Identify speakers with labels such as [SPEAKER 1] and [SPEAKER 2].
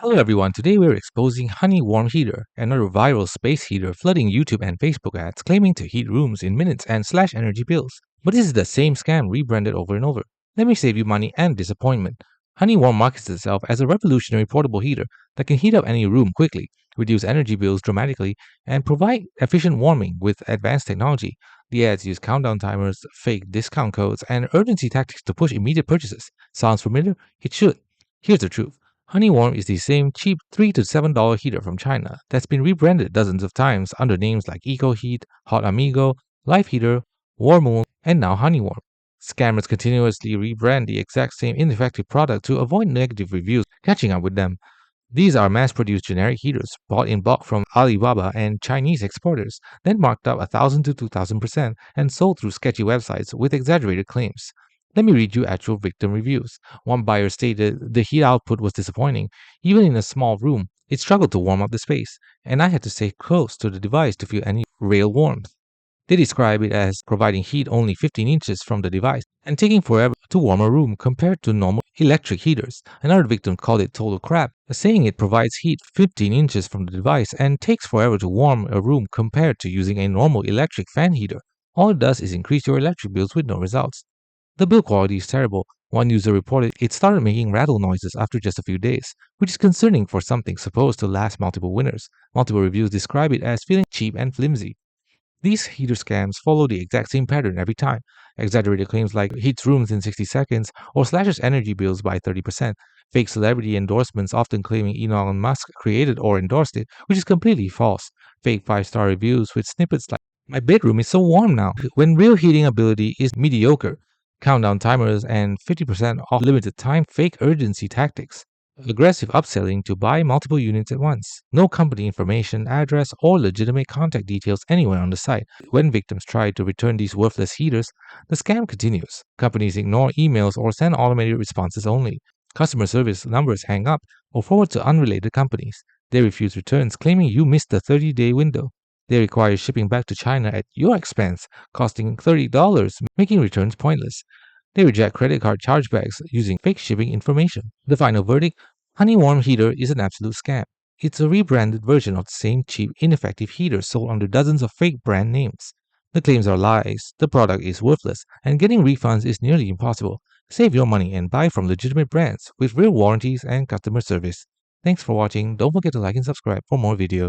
[SPEAKER 1] Hello everyone, today we're exposing Honey Warm Heater, another viral space heater flooding YouTube and Facebook ads claiming to heat rooms in minutes and slash energy bills. But this is the same scam rebranded over and over. Let me save you money and disappointment. Honey Warm markets itself as a revolutionary portable heater that can heat up any room quickly, reduce energy bills dramatically, and provide efficient warming with advanced technology. The ads use countdown timers, fake discount codes, and urgency tactics to push immediate purchases. Sounds familiar? It should. Here's the truth. Honey Warm is the same cheap $3 to $7 heater from China that's been rebranded dozens of times under names like Eco Heat, Hot Amigo, Life Heater, Warmoon, and now Honey Warm. Scammers continuously rebrand the exact same ineffective product to avoid negative reviews catching up with them. These are mass-produced generic heaters bought in bulk from Alibaba and Chinese exporters, then marked up 1,000 to 2,000% and sold through sketchy websites with exaggerated claims. Let me read you actual victim reviews. One buyer stated the heat output was disappointing. Even in a small room, it struggled to warm up the space, and I had to stay close to the device to feel any real warmth. They describe it as providing heat only 15 inches from the device and taking forever to warm a room compared to normal electric heaters. Another victim called it total crap, saying it provides heat 15 inches from the device and takes forever to warm a room compared to using a normal electric fan heater. All it does is increase your electric bills with no results. The build quality is terrible. One user reported it started making rattle noises after just a few days, which is concerning for something supposed to last multiple winters. Multiple reviews describe it as feeling cheap and flimsy. These heater scams follow the exact same pattern every time. Exaggerated claims like heats rooms in 60 seconds or slashes energy bills by 30%. Fake celebrity endorsements often claiming Elon Musk created or endorsed it, which is completely false. Fake 5-star reviews with snippets like, "My bedroom is so warm now," when real heating ability is mediocre. Countdown timers and 50% off limited time fake urgency tactics. Aggressive upselling to buy multiple units at once. No company information, address, or legitimate contact details anywhere on the site. When victims try to return these worthless heaters, the scam continues. Companies ignore emails or send automated responses only. Customer service numbers hang up or forward to unrelated companies. They refuse returns, claiming you missed the 30-day window. They require shipping back to China at your expense, costing $30, making returns pointless. They reject credit card chargebacks using fake shipping information. The final verdict: Honey Warm Heater is an absolute scam. It's a rebranded version of the same cheap, ineffective heater sold under dozens of fake brand names. The claims are lies, the product is worthless, and getting refunds is nearly impossible. Save your money and buy from legitimate brands with real warranties and customer service. Thanks for watching. Don't forget to like and subscribe for more videos.